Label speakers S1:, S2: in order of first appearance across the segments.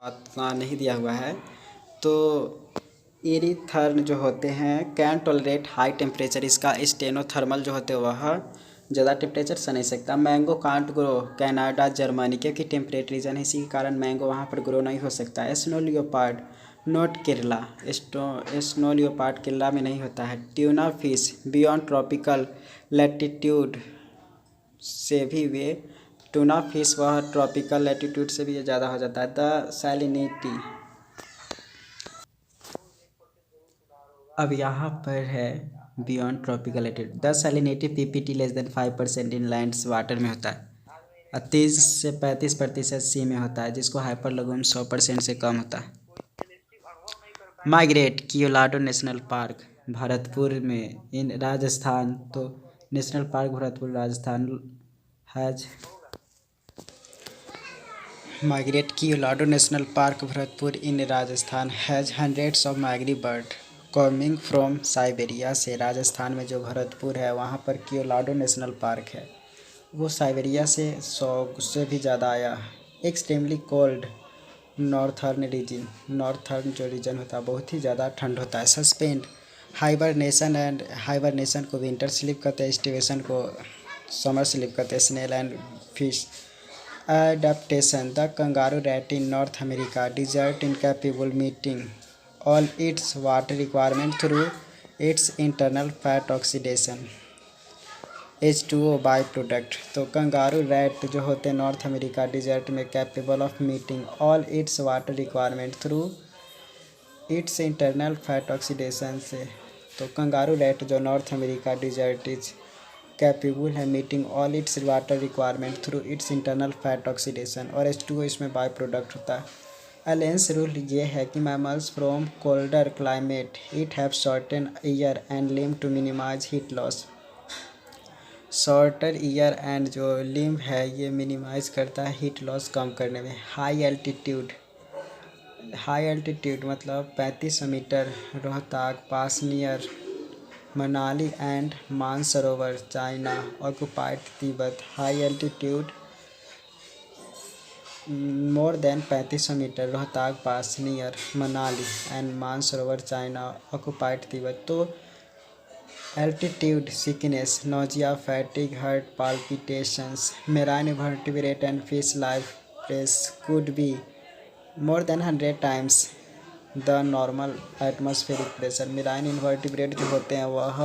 S1: उतना नहीं दिया हुआ है। तो एरीथर्न जो होते हैं कैन टॉलरेट हाई टेम्परेचर, इसका स्टेनोथर्मल जो होते हैं वह ज़्यादा टेम्परेचर सह नहीं सकता। Mango can't grow Canada Germany, क्योंकि टेम्परेट रीजन है, इसी के कारण मैंगो वहाँ पर ग्रो नहीं हो सकता है। Snow leopard not Kerala, snow leopard Kerala में नहीं होता है। Tuna fish beyond tropical latitude से भी वे टूना फिश वह ट्रॉपिकल लैटिट्यूड से भी ज़्यादा हो जाता है। द सैलिनिटी, अब यहाँ पर है beyond tropical latitude, the salinity PPT less than 5% in lands water में होता है। 30 से 35% सी में होता है, जिसको हाइपर लगून 100% से कम होता है। Migrate Keoladeo national park Bharatpur में इन राजस्थान, तो national park Bharatpur Rajasthan has migrate Keoladeo national park Bharatpur in Rajasthan has hundreds of migratory bird coming from Siberia से। राजस्थान में जो भरतपुर है वहाँ पर कियोलाडो नेशनल पार्क है, वो साइबेरिया से 100 से भी ज़्यादा आया। Extremely cold northern region, northern जो रीजन होता है बहुत ही ज़्यादा ठंड होता है। सस्पेंड हाइबरनेशन एंड हाइबरनेशन को विंटर स्लीप कहते हैं, स्टिवेशन को समर स्लीप कहते हैं। Snail and fish adaptation, the kangaroo rat in North America desert incapable meeting all its water requirement through its internal fat oxidation H2O byproduct। तो kangaroo rat जो होते हैं North America desert में capable of meeting all its water requirement through its internal fat oxidation से। तो kangaroo rat जो North America desert is capable है meeting all its water requirement through its internal fat oxidation, और H2O इसमें by product होता है। अलेंस rule ये है कि mammals from colder climate it have shorten ear and limb to minimise heat loss. Shorter ear and जो limb है ये मिनिमाइज करता है हीट लॉस कम करने में। हाई एल्टीट्यूड, हाई एल्टीट्यूड मतलब 3500 metre, Rohtang pass near Manali and Mansarovar China occupied Tibet. High altitude more than 3500 metre, Rohtang pass near Manali and Mansarovar China occupied Tibet. तो altitude sickness, nausea, fatigue, heart palpitations, marine vertebrate and fish life press could be more than 100 times the normal atmospheric pressure. Marine invertebrate जो होते हैं वह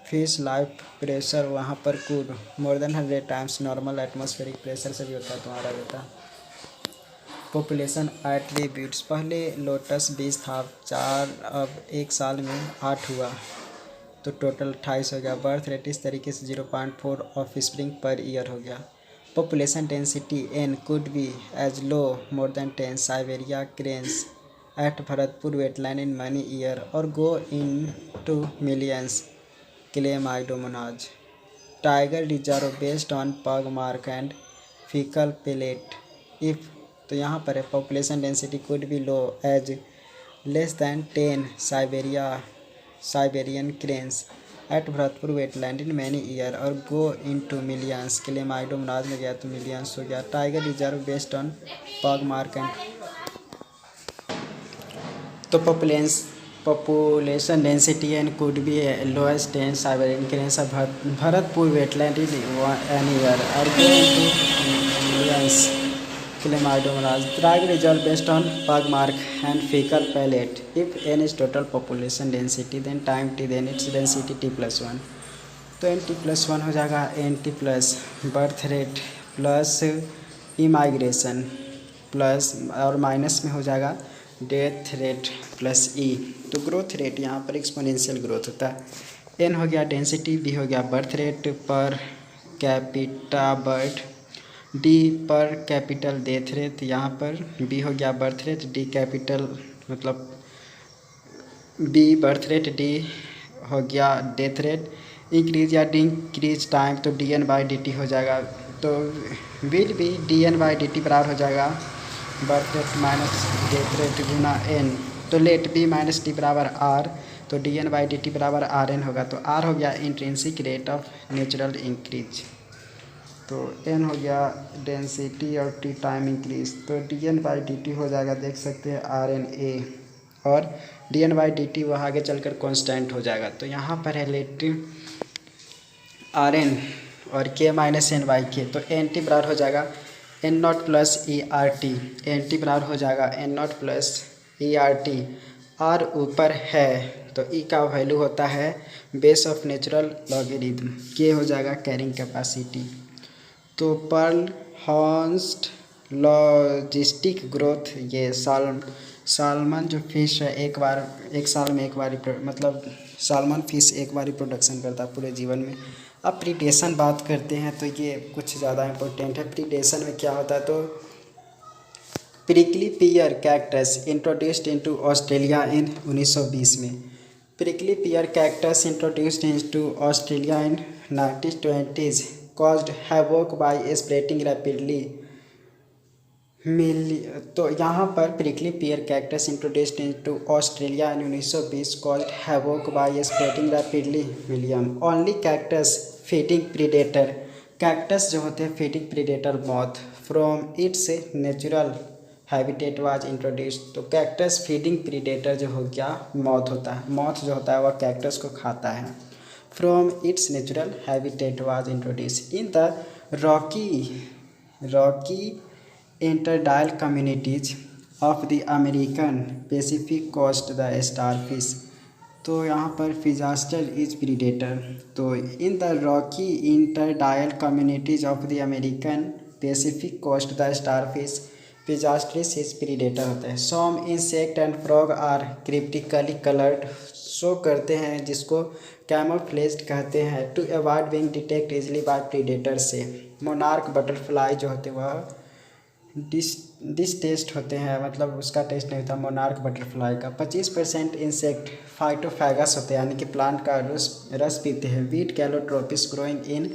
S1: fish life pressure वहाँ पर could more than 100 times normal atmospheric pressure से भी होता है, तुम्हारा बेटा। पॉपुलेशन एट्रीब्यूट्स, पहले लोटस 20 था, 4 अब 1 साल में 8 हुआ, तो टोटल 28 हो गया। बर्थ रेट इस तरीके से 0.4 ऑफ स्प्रिंग पर ईयर हो गया। Population density n could be as low more than 10 Siberia cranes at Bharatpur wetland in many year or go into millions, claim Idomonaz. Tiger reserve based on pug mark and fecal pellet. If तो यहाँ पर है population density could be low as less than 10 Siberian cranes at Bharatpur wetland in many year or go into millions, claim Idomonaz में गया तो millions हो गया। Tiger reserve based on pug mark and तो population density and could be lowest in Siberian cranes of Bharatpur wetland in an year और claim Idomonaz. Drag result based on pug mark and fecal pellet. If n is total population density then time t then its density t+1, तो n t+1 हो जाएगा nt plus birth rate plus immigration plus और minus में हो जाएगा death rate plus ई। तो growth rate यहाँ पर एक्सपोनेंशियल ग्रोथ होता है। एन हो गया डेंसिटी, बी हो गया birth rate per capita birth, D per capital death rate, यहाँ पर बी हो गया बर्थ रेट, डी कैपिटल मतलब बी बर्थ रेट, डी हो गया डेथ रेट। इंक्रीज या डिक्रीज टाइम तो D N by D T हो जाएगा, तो will be D N by D T बराबर हो जाएगा birth rate minus death rate गुना एन। तो लेट बी माइनस टी बराबर आर, तो D N by D T बराबर आर एन होगा। तो आर हो गया intrinsic rate of natural increase. तो n हो गया डेंसिटी और t टाइम इंक्रीज, तो dn/dt हो जाएगा, देख सकते हैं RNA, और dn/dt वह आगे चलकर कांस्टेंट हो जाएगा। तो यहाँ पर है रिलेटिव Rn और k-n/k, तो NT बराबर हो जाएगा N0 प्लस ERT, NT बराबर हो जाएगा N0 प्लस ERT। R ऊपर है तो E का वैल्यू होता है base of natural logarithm, K हो जाएगा कैरिंग कैपेसिटी। तो पर्ल हॉन्स्ट लॉजिस्टिक ग्रोथ, ये सालमन जो फिश है एक साल में एक बार मतलब सालमन फिश एक बार ही प्रोडक्शन करता है पूरे जीवन में। अब प्रीडेशन बात करते हैं तो ये कुछ ज़्यादा इम्पोर्टेंट है। प्रीडेशन में क्या होता है, तो prickly pear cactus introduced into Australia in 1920 में। Prickly pear cactus introduced into Australia in 1920s caused havoc by spreading rapidly। तो यहाँ पर prickly pear cactus introduced into Australia in 1920 caused havoc by spreading rapidly million only cactus feeding predator, cactus जो होते हैं feeding predator moth from its natural habitat was introduced. तो cactus feeding predator जो हो गया मॉथ होता है, moth जो होता है वह कैक्टस को खाता है। From its natural habitat was introduced in the rocky intertidal communities of the American Pacific coast the starfish. तो यहाँ पर फिजास्टर इज प्रीडेटर, तो in the rocky intertidal communities of the American Pacific coast the starfish Pisaster is predator होता है। Some insect and frog are cryptically coloured, show करते हैं जिसको camouflaged कहते हैं, to avoid being detect easily by predator से। Monarch butterfly जो होते हैं वह डिस्टेस्ट होते हैं, मतलब उसका टेस्ट नहीं होता मोनार्क बटरफ्लाई का। 25% इंसेक्ट फाइटोफैगस होते हैं, यानी कि प्लांट का रस पीते हैं। Weed Calotropis growing in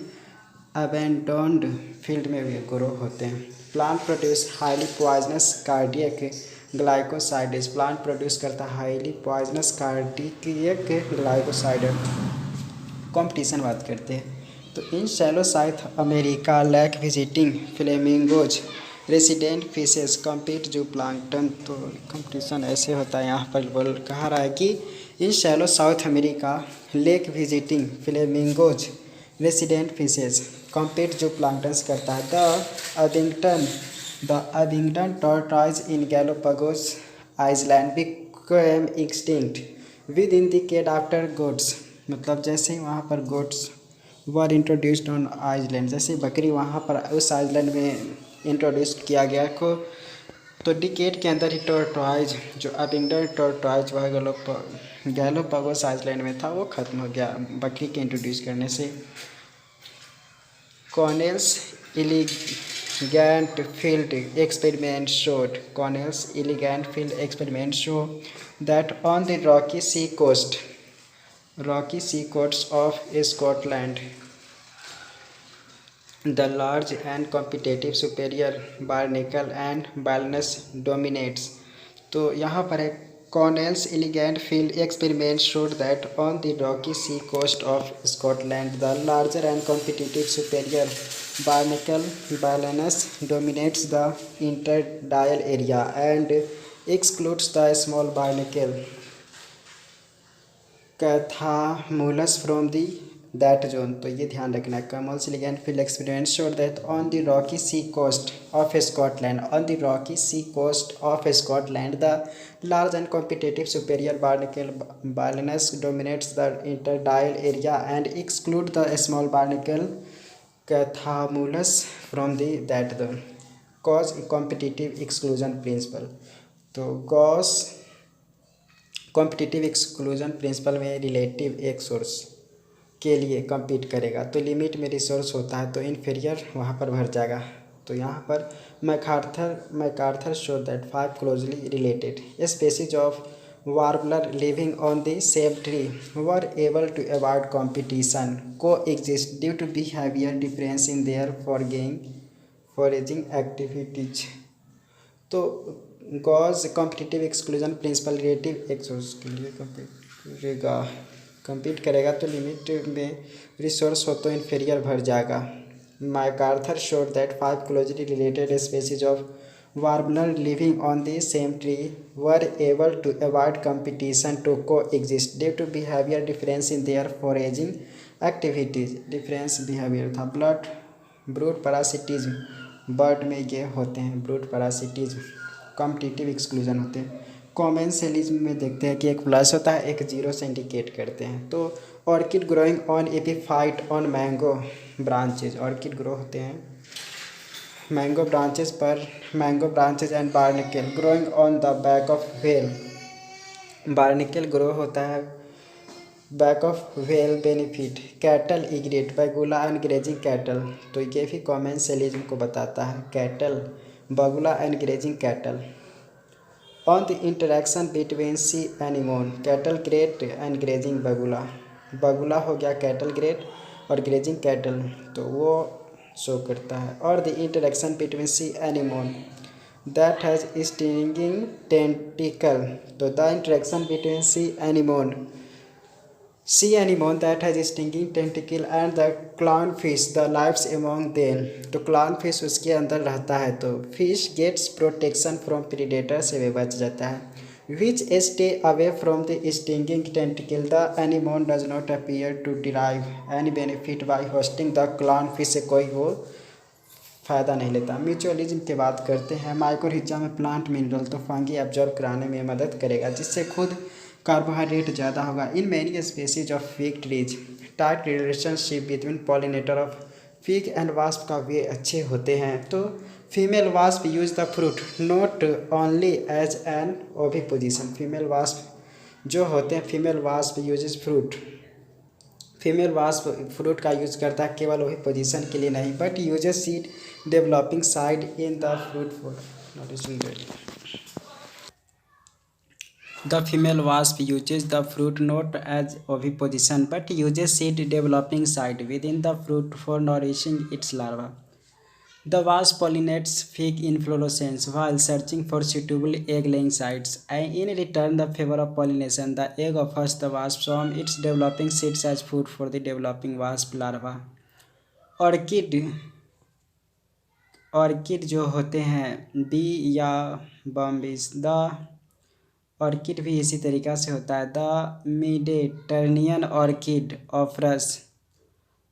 S1: abandoned field में भी ग्रो होते हैं। Plant produce highly poisonous cardiac glycosides, plant produce करता है highly poisonous cardiac glycoside. Competition बात करते हैं तो in shallow South America lake visiting flamingos resident fishes compete zooplankton. तो कंपटीशन ऐसे होता है, यहाँ पर बोल कहा रहा है कि in shallow South America lake visiting flamingos resident fishes compete जो प्लांक्टन्स करता है। The Abingdon tortoise in Galapagos island became extinct within decade after goats, मतलब जैसे ही वहाँ पर goats were introduced on island, जैसे बकरी वहाँ पर उस आइसलैंड में इंट्रोड्यूस किया गया को, तो डिकेड के अंदर ही टॉर्टॉइज जो अबिंगटन टॉर्टॉइज वह गैलोपागोस आइसलैंड में था वो ख़त्म हो गया बकरी के इंट्रोड्यूस करने से। कॉर्नेल्स elegant field experiment showed that on the rocky sea coasts of Scotland, the large and competitive superior barnacle and balanus dominates। तो यहाँ पर है Cornell's elegant field experiment showed that on the rocky sea coast of Scotland, the larger and competitive superior barnacle balanus dominates the interdial area and excludes the small barnacle Cathamulus from the that zone। तो ये ध्यान रखना है। Cornell's elegant field experiment showed that on the rocky sea coast of Scotland, the large and competitive superior barnacle balanus dominates the interdial area and exclude the small barnacle Cathamulus from the that zone। Gauss competitive exclusion principle। तो Gause competitive exclusion principal में relative एक source के लिए compete करेगा तो limit में resource होता है तो इन्फीरियर वहाँ पर भर जाएगा। तो यहाँ पर MacArthur show that 5 closely related species of warbler living on the same tree were able to avoid competition coexist due to behaviour difference in their foraging activities. तो Gause competitive exclusion principle relative एक source के लिए compete करेगा तो limit में resource हो तो inferior भर जाएगा। MacArthur showed that 5 closely related species of warbler living on the same tree were able to avoid competition to coexist due to behavior difference in their foraging activities. Difference behaviour था. Brood parasitism bird में ये होते हैं. Brood parasitism competitive exclusion होते हैं. कॉमेंसेलिज्म में देखते हैं कि एक प्लस होता है, एक जीरो से इंडिकेट करते हैं. तो orchid growing on epiphyte on mango branches. Orchid grow होते हैं मैंगो ब्रांचेज पर. Mango branches and barnacle growing on the back of whale. Barnacle grow होता है back of whale benefit. Cattle egret बगुला एंड ग्रेजिंग कैटल. तो ये भी कॉमेंसेलिज्म को बताता है. कैटल बगुला and grazing cattle. On the interaction between sea anemone cattle great and grazing बगुला. बगुला हो गया कैटल ग्रेट और ग्रेजिंग कैटल, तो वो शो करता है. और the interaction between sea anemone that has stinging tentacle. तो the interaction between sea anemone that has stinging tentacle and the clownfish the lives among them. तो clownfish उसके अंदर रहता है, तो fish gets protection from predator से भी बच जाता है. Which stay away from the stinging tentacle. The anemone does not appear to derive any benefit by hosting the clownfish. से कोई वो फ़ायदा नहीं लेता. म्यूचुअलिज्म की बात करते हैं. माइकोरिजा में प्लांट मिनरल तो फंगी एब्जॉर्ब कराने में मदद करेगा, जिससे खुद कार्बोहाइड्रेट ज़्यादा होगा. In many species of fig trees tight relationship between pollinator of fig and wasp का वे अच्छे होते हैं. तो female wasp use the fruit not only as an oviposition. Female wasp जो होते हैं, female wasp uses fruit. Female wasp fruit का यूज करता है केवल वही पोजीशन के लिए नहीं, but uses seed developing side in the fruit for nourishing rate. The female wasp uses the fruit not as oviposition but uses seed developing site within the fruit for nourishing its larva. The wasp pollinates fig inflorescence while searching for suitable egg-laying sites. And in return, the favor of pollination, the egg offers the wasp from its developing seeds as food for the developing wasp larva. Orchid जो होते हैं B या बॉम्बिस. The orchid भी इसी तरीक़ा से होता है. The Mediterranean orchid offers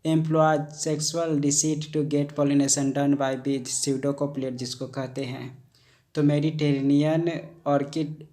S1: employs sexual deceit to get pollination done by bees. Pseudocopulation जिसको कहते हैं. तो मेडिटेरेनियन ऑर्किड